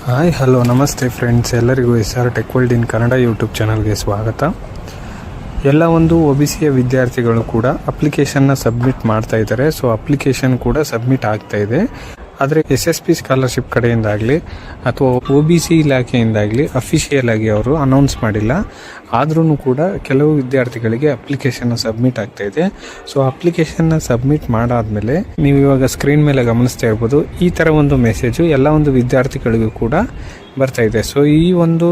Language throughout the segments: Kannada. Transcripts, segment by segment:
ಹಾಯ್ ಹಲೋ ನಮಸ್ತೆ ಫ್ರೆಂಡ್ಸ್, ಎಲ್ಲರಿಗೂ SR tech world in Kannada YouTube ಚಾನಲ್ಗೆ ಸ್ವಾಗತ. ಎಲ್ಲ ಒಂದು OBC ವಿದ್ಯಾರ್ಥಿಗಳು ಕೂಡ ಅಪ್ಲಿಕೇಶನ್ನ ಸಬ್ಮಿಟ್ ಮಾಡ್ತಾ ಇದ್ದಾರೆ. ಸೊ ಅಪ್ಲಿಕೇಶನ್ ಕೂಡ ಸಬ್ಮಿಟ್ ಆಗ್ತಾ ಇದೆ. ಆದರೆ SSP ಸ್ಕಾಲರ್ಶಿಪ್ ಕಡೆಯಿಂದಾಗಲಿ ಅಥವಾ OBC ಇಲಾಖೆಯಿಂದಾಗಲಿ ಅಫಿಷಿಯಲ್ ಆಗಿ ಅವರು ಅನೌನ್ಸ್ ಮಾಡಿಲ್ಲ. ಆದ್ರೂ ಕೂಡ ಕೆಲವು ವಿದ್ಯಾರ್ಥಿಗಳಿಗೆ ಅಪ್ಲಿಕೇಶನ್ ಸಬ್ಮಿಟ್ ಆಗ್ತಾ ಇದೆ. ಸೊ ಅಪ್ಲಿಕೇಶನ್ನ ಸಬ್ಮಿಟ್ ಮಾಡಾದ್ಮೇಲೆ ನೀವು ಇವಾಗ ಸ್ಕ್ರೀನ್ ಮೇಲೆ ಗಮನಿಸ್ತಾ ಇರ್ಬೋದು, ಈ ಥರ ಒಂದು ಮೆಸೇಜು ಎಲ್ಲ ಒಂದು ವಿದ್ಯಾರ್ಥಿಗಳಿಗೂ ಕೂಡ ಬರ್ತಾ ಇದೆ. ಸೊ ಈ ಒಂದು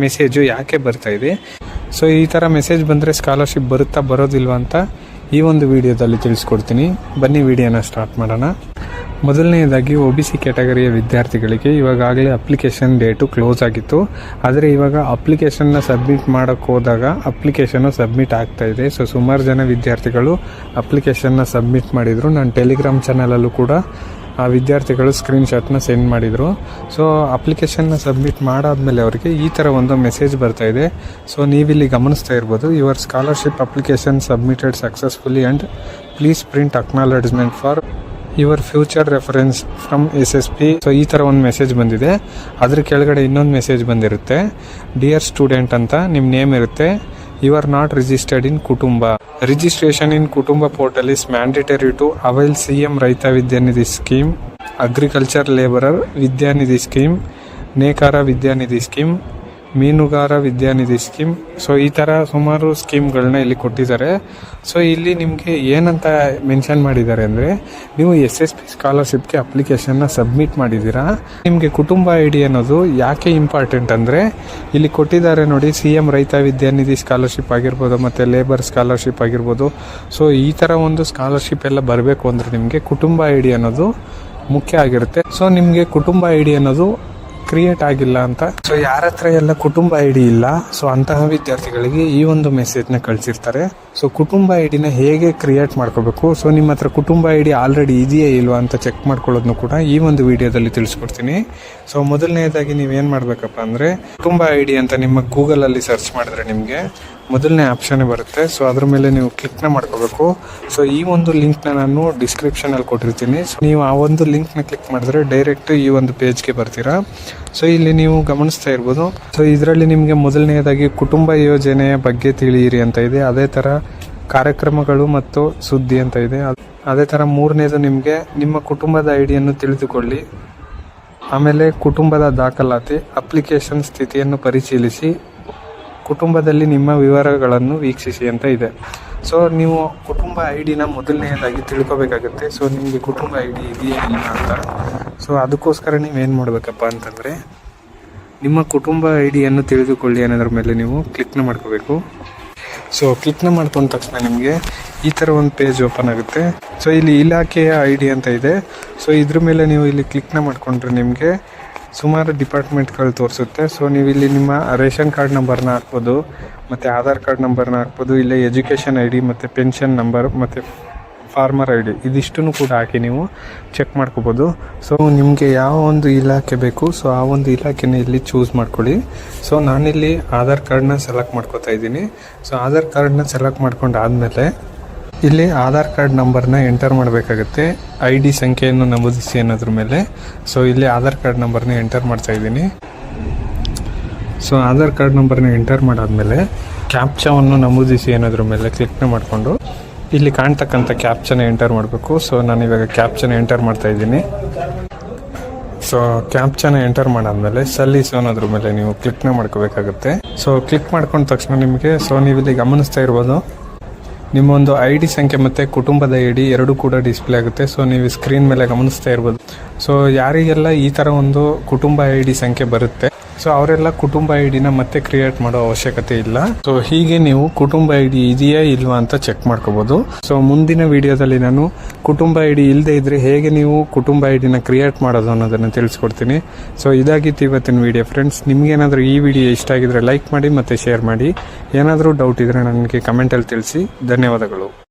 ಮೆಸೇಜು ಯಾಕೆ ಬರ್ತಾ ಇದೆ, ಸೊ ಈ ಥರ ಮೆಸೇಜ್ ಬಂದರೆ ಸ್ಕಾಲರ್ಶಿಪ್ ಬರುತ್ತಾ ಬರೋದಿಲ್ವಾ ಅಂತ ಈ ಒಂದು ವಿಡಿಯೋದಲ್ಲಿ ತಿಳಿಸ್ಕೊಡ್ತೀನಿ. ಬನ್ನಿ ವಿಡಿಯೋನ ಸ್ಟಾರ್ಟ್ ಮಾಡೋಣ. ಮೊದಲನೆಯದಾಗಿ OBC ಕ್ಯಾಟಗರಿಯ ವಿದ್ಯಾರ್ಥಿಗಳಿಗೆ ಇವಾಗಲೇ ಅಪ್ಲಿಕೇಶನ್ ಡೇಟು ಕ್ಲೋಸ್ ಆಗಿತ್ತು. ಆದರೆ ಇವಾಗ ಅಪ್ಲಿಕೇಶನ್ನ ಸಬ್ಮಿಟ್ ಮಾಡೋಕ್ಕೆ ಹೋದಾಗ ಅಪ್ಲಿಕೇಶನ್ನು ಸಬ್ಮಿಟ್ ಆಗ್ತಾ ಇದೆ. ಸೊ ಸುಮಾರು ಜನ ವಿದ್ಯಾರ್ಥಿಗಳು ಅಪ್ಲಿಕೇಶನ್ನ ಸಬ್ಮಿಟ್ ಮಾಡಿದರು. ನಾನು ಟೆಲಿಗ್ರಾಮ್ ಚಾನಲಲ್ಲೂ ಕೂಡ ಆ ವಿದ್ಯಾರ್ಥಿಗಳು ಸ್ಕ್ರೀನ್ಶಾಟ್ನ ಸೆಂಡ್ ಮಾಡಿದರು. ಸೊ ಅಪ್ಲಿಕೇಶನ್ನ ಸಬ್ಮಿಟ್ ಮಾಡಾದ್ಮೇಲೆ ಅವರಿಗೆ ಈ ಥರ ಒಂದು ಮೆಸೇಜ್ ಬರ್ತಾ ಇದೆ. ಸೊ ನೀವಿಲ್ಲಿ ಗಮನಿಸ್ತಾ ಇರ್ಬೋದು, your scholarship application submitted successfully and please print acknowledgement for your future reference from SSP. So ಈ ಥರ ಒಂದು ಮೆಸೇಜ್ ಬಂದಿದೆ. ಅದ್ರ ಕೆಳಗಡೆ ಇನ್ನೊಂದು ಮೆಸೇಜ್ ಬಂದಿರುತ್ತೆ, ಡಿಯರ್ ಸ್ಟೂಡೆಂಟ್ ಅಂತ ನಿಮ್ಮ ನೇಮ್ ಇರುತ್ತೆ. You are not registered in Kutumba. Registration in Kutumba portal is mandatory to avail CM Raitha Vidyanidhi scheme, agriculture labourer Vidyanidhi scheme, Nekara Vidyanidhi scheme, ಮೀನುಗಾರ ವಿದ್ಯಾನಿಧಿ ಸ್ಕೀಮ್. ಸೊ ಈ ಥರ ಸುಮಾರು ಸ್ಕೀಮ್ಗಳನ್ನ ಇಲ್ಲಿ ಕೊಟ್ಟಿದ್ದಾರೆ. ಸೊ ಇಲ್ಲಿ ನಿಮಗೆ ಏನಂತ ಮೆನ್ಷನ್ ಮಾಡಿದ್ದಾರೆ ಅಂದರೆ, ನೀವು SSP ಸ್ಕಾಲರ್ಶಿಪ್ಗೆ ಅಪ್ಲಿಕೇಶನ್ನ ಸಬ್ಮಿಟ್ ಮಾಡಿದ್ದೀರಾ, ನಿಮಗೆ ಕುಟುಂಬ ID ಅನ್ನೋದು ಯಾಕೆ ಇಂಪಾರ್ಟೆಂಟ್ ಅಂದರೆ, ಇಲ್ಲಿ ಕೊಟ್ಟಿದ್ದಾರೆ ನೋಡಿ, CM ರೈತ ವಿದ್ಯಾನಿಧಿ ಸ್ಕಾಲರ್ಶಿಪ್ ಆಗಿರ್ಬೋದು ಮತ್ತು ಲೇಬರ್ ಸ್ಕಾಲರ್ಶಿಪ್ ಆಗಿರ್ಬೋದು. ಸೊ ಈ ಥರ ಒಂದು ಸ್ಕಾಲರ್ಶಿಪ್ ಎಲ್ಲ ಬರಬೇಕು ಅಂದರೆ ನಿಮಗೆ ಕುಟುಂಬ ID ಅನ್ನೋದು ಮುಖ್ಯ ಆಗಿರುತ್ತೆ. ಸೊ ನಿಮಗೆ ಕುಟುಂಬ ID ಅನ್ನೋದು ಕ್ರಿಯೇಟ್ ಆಗಿಲ್ಲ ಅಂತ. ಸೊ ಯಾರ ಹತ್ರ ಎಲ್ಲ ಕುಟುಂಬ ID ಇಲ್ಲ, ಸೊ ಅಂತಹ ವಿದ್ಯಾರ್ಥಿಗಳಿಗೆ ಈ ಒಂದು ಮೆಸೇಜ್ನ ಕಳಿಸಿರ್ತಾರೆ. ಸೊ ಕುಟುಂಬ ID ಹೇಗೆ ಕ್ರಿಯೇಟ್ ಮಾಡ್ಕೋಬೇಕು, ಸೊ ನಿಮ್ಮ ಹತ್ರ ಕುಟುಂಬ ID ಆಲ್ರೆಡಿ ಇದೆಯೇ ಇಲ್ವಾ ಅಂತ ಚೆಕ್ ಮಾಡ್ಕೊಳ್ಳೋದನ್ನು ಕೂಡ ಈ ಒಂದು ವಿಡಿಯೋದಲ್ಲಿ ತಿಳಿಸ್ಕೊಡ್ತೀನಿ. ಸೊ ಮೊದಲನೇದಾಗಿ ನೀವೇನು ಮಾಡಬೇಕಪ್ಪ ಅಂದರೆ, ಕುಟುಂಬ ID ಅಂತ ನಿಮ್ಮ ಗೂಗಲಲ್ಲಿ ಸರ್ಚ್ ಮಾಡಿದ್ರೆ ನಿಮಗೆ ಮೊದಲನೇ ಆಪ್ಷನ್ ಬರುತ್ತೆ. ಸೊ ಅದ್ರ ಮೇಲೆ ನೀವು ಕ್ಲಿಕ್ನ ಮಾಡ್ಕೋಬೇಕು. ಸೊ ಈ ಒಂದು ಲಿಂಕ್ನ ನಾನು ಡಿಸ್ಕ್ರಿಪ್ಷನಲ್ಲಿ ಕೊಟ್ಟಿರ್ತೀನಿ. ಸೊ ನೀವು ಆ ಒಂದು ಲಿಂಕ್ನ ಕ್ಲಿಕ್ ಮಾಡಿದ್ರೆ ಡೈರೆಕ್ಟ್ ಈ ಒಂದು ಪೇಜ್ಗೆ ಬರ್ತೀರಾ. ಸೊ ಇಲ್ಲಿ ನೀವು ಗಮನಿಸ್ತಾ ಇರ್ಬೋದು, ಸೊ ಇದರಲ್ಲಿ ನಿಮಗೆ ಮೊದಲನೇದಾಗಿ ಕುಟುಂಬ ಯೋಜನೆಯ ಬಗ್ಗೆ ತಿಳಿಯಿರಿ ಅಂತ ಇದೆ. ಅದೇ ಥರ ಕಾರ್ಯಕ್ರಮಗಳು ಮತ್ತು ಸುದ್ದಿ ಅಂತ ಇದೆ. ಅದೇ ಥರ ಮೂರನೇದು ನಿಮಗೆ ನಿಮ್ಮ ಕುಟುಂಬದ ID ತಿಳಿದುಕೊಳ್ಳಿ, ಆಮೇಲೆ ಕುಟುಂಬದ ದಾಖಲಾತಿ, ಅಪ್ಲಿಕೇಶನ್ ಸ್ಥಿತಿಯನ್ನು ಪರಿಶೀಲಿಸಿ, ಕುಟುಂಬದಲ್ಲಿ ನಿಮ್ಮ ವಿವರಗಳನ್ನು ವೀಕ್ಷಿಸಿ ಅಂತ ಇದೆ. ಸೊ ನೀವು ಕುಟುಂಬ ID ಮೊದಲನೆಯದಾಗಿ ತಿಳ್ಕೊಬೇಕಾಗುತ್ತೆ. ಸೊ ನಿಮಗೆ ಕುಟುಂಬ ID ಇದೆಯೇ ಇಲ್ಲ ಅಂತ. ಸೊ ಅದಕ್ಕೋಸ್ಕರ ನೀವೇನು ಮಾಡಬೇಕಪ್ಪ ಅಂತಂದರೆ, ನಿಮ್ಮ ಕುಟುಂಬ ID ತಿಳಿದುಕೊಳ್ಳಿ ಅನ್ನೋದ್ರ ಮೇಲೆ ನೀವು ಕ್ಲಿಕ್ನ ಮಾಡ್ಕೋಬೇಕು. ಸೊ ಕ್ಲಿಕ್ನ ಮಾಡ್ಕೊಂಡ ತಕ್ಷಣ ನಿಮಗೆ ಈ ಥರ ಒಂದು ಪೇಜ್ ಓಪನ್ ಆಗುತ್ತೆ. ಸೊ ಇಲ್ಲಿ ಇಲಾಖೆಯ ID ಅಂತ ಇದೆ. ಸೊ ಇದ್ರ ಮೇಲೆ ನೀವು ಇಲ್ಲಿ ಕ್ಲಿಕ್ನ ಮಾಡಿಕೊಂಡ್ರೆ ನಿಮಗೆ ಸುಮಾರು ಡಿಪಾರ್ಟ್ಮೆಂಟ್ಗಳು ತೋರಿಸುತ್ತೆ. ಸೊ ನೀವು ಇಲ್ಲಿ ನಿಮ್ಮ ರೇಷನ್ ಕಾರ್ಡ್ ನಂಬರ್ನ ಹಾಕ್ಬೋದು, ಮತ್ತು ಆಧಾರ್ ಕಾರ್ಡ್ ನಂಬರ್ನ ಹಾಕ್ಬೋದು, ಇಲ್ಲೇ ಎಜುಕೇಷನ್ ID ಮತ್ತು ಪೆನ್ಷನ್ ನಂಬರ್ ಮತ್ತು ಫಾರ್ಮರ್ ID ಇದಿಷ್ಟನ್ನು ಕೂಡ ಹಾಕಿ ನೀವು ಚೆಕ್ ಮಾಡ್ಕೋಬೋದು. ಸೊ ನಿಮಗೆ ಯಾವ ಒಂದು ಇಲಾಖೆ ಬೇಕು, ಸೊ ಆ ಒಂದು ಇಲಾಖೆನ ಇಲ್ಲಿ ಚೂಸ್ ಮಾಡ್ಕೊಳ್ಳಿ. ಸೊ ನಾನಿಲ್ಲಿ ಆಧಾರ್ ಕಾರ್ಡ್ನ ಸೆಲೆಕ್ಟ್ ಮಾಡ್ಕೋತಾ ಇದ್ದೀನಿ. ಸೊ ಆಧಾರ್ ಕಾರ್ಡ್ನ ಸೆಲೆಕ್ಟ್ ಮಾಡ್ಕೊಂಡಾದಮೇಲೆ ಇಲ್ಲಿ ಆಧಾರ್ ಕಾರ್ಡ್ ನಂಬರ್ನ ಎಂಟರ್ ಮಾಡಬೇಕಾಗುತ್ತೆ, ID ಸಂಖ್ಯೆಯನ್ನು ನಮೂದಿಸಿ ಅನ್ನೋದ್ರ ಮೇಲೆ. ಸೊ ಇಲ್ಲಿ ಆಧಾರ್ ಕಾರ್ಡ್ ನಂಬರ್ನ ಎಂಟರ್ ಮಾಡ್ತಾ ಇದ್ದೀನಿ. ಸೊ ಆಧಾರ್ ಕಾರ್ಡ್ ನಂಬರ್ನ ಎಂಟರ್ ಮಾಡಾದ್ಮೇಲೆ ಕ್ಯಾಪ್ಚಾವನ್ನು ನಮೂದಿಸಿ ಅನ್ನೋದ್ರ ಮೇಲೆ ಕ್ಲಿಕ್ನ ಮಾಡಿಕೊಂಡು ಇಲ್ಲಿ ಕಾಣ್ತಕ್ಕಂಥ ಕ್ಯಾಪ್ಚನ ಎಂಟರ್ ಮಾಡಬೇಕು. ಸೊ ನಾನು ಇವಾಗ ಕ್ಯಾಪ್ಚನ ಎಂಟರ್ ಮಾಡ್ತಾ ಇದ್ದೀನಿ. ಸೊ ಕ್ಯಾಪ್ಚನ ಎಂಟರ್ ಮಾಡಾದ್ಮೇಲೆ ಸಲ್ಲಿಸು ಅನ್ನೋದ್ರ ಮೇಲೆ ನೀವು ಕ್ಲಿಕ್ನ ಮಾಡ್ಕೋಬೇಕಾಗುತ್ತೆ. ಸೊ ಕ್ಲಿಕ್ ಮಾಡ್ಕೊಂಡ ತಕ್ಷಣ ನಿಮಗೆ, ಸೊ ನೀವು ಇಲ್ಲಿ ಗಮನಿಸ್ತಾ ಇರ್ಬೋದು, ನಿಮ್ಮೊಂದು ID ಸಂಖ್ಯೆ ಮತ್ತು ಕುಟುಂಬದ ID ಎರಡೂ ಕೂಡ ಡಿಸ್ಪ್ಲೇ ಆಗುತ್ತೆ. ಸೊ ನೀವು ಸ್ಕ್ರೀನ್ ಮೇಲೆ ಗಮನಿಸ್ತಾ ಇರ್ಬೋದು. ಸೊ ಯಾರಿಗೆಲ್ಲ ಈ ಥರ ಒಂದು ಕುಟುಂಬ ID ಸಂಖ್ಯೆ ಬರುತ್ತೆ, ಸೊ ಅವರೆಲ್ಲ ಕುಟುಂಬ ID ಮತ್ತೆ ಕ್ರಿಯೇಟ್ ಮಾಡೋ ಅವಶ್ಯಕತೆ ಇಲ್ಲ. ಸೊ ಹೀಗೆ ನೀವು ಕುಟುಂಬ ID ಇದೆಯಾ ಇಲ್ವಾ ಅಂತ ಚೆಕ್ ಮಾಡ್ಕೋಬೋದು. ಸೊ ಮುಂದಿನ ವಿಡಿಯೋದಲ್ಲಿ ನಾನು ಕುಟುಂಬ ID ಇಲ್ಲದೆ ಇದ್ರೆ ಹೇಗೆ ನೀವು ಕುಟುಂಬ ID ಕ್ರಿಯೇಟ್ ಮಾಡೋದು ಅನ್ನೋದನ್ನು ತಿಳಿಸ್ಕೊಡ್ತೀನಿ. ಸೊ ಇದಾಗಿತ್ತು ಇವತ್ತಿನ ವಿಡಿಯೋ ಫ್ರೆಂಡ್ಸ್. ನಿಮ್ಗೇನಾದರೂ ಈ ವಿಡಿಯೋ ಇಷ್ಟ ಆಗಿದ್ರೆ ಲೈಕ್ ಮಾಡಿ ಮತ್ತು ಶೇರ್ ಮಾಡಿ. ಏನಾದರೂ ಡೌಟ್ ಇದ್ದರೆ ನನಗೆ ಕಮೆಂಟಲ್ಲಿ ತಿಳಿಸಿ. ಧನ್ಯವಾದಗಳು.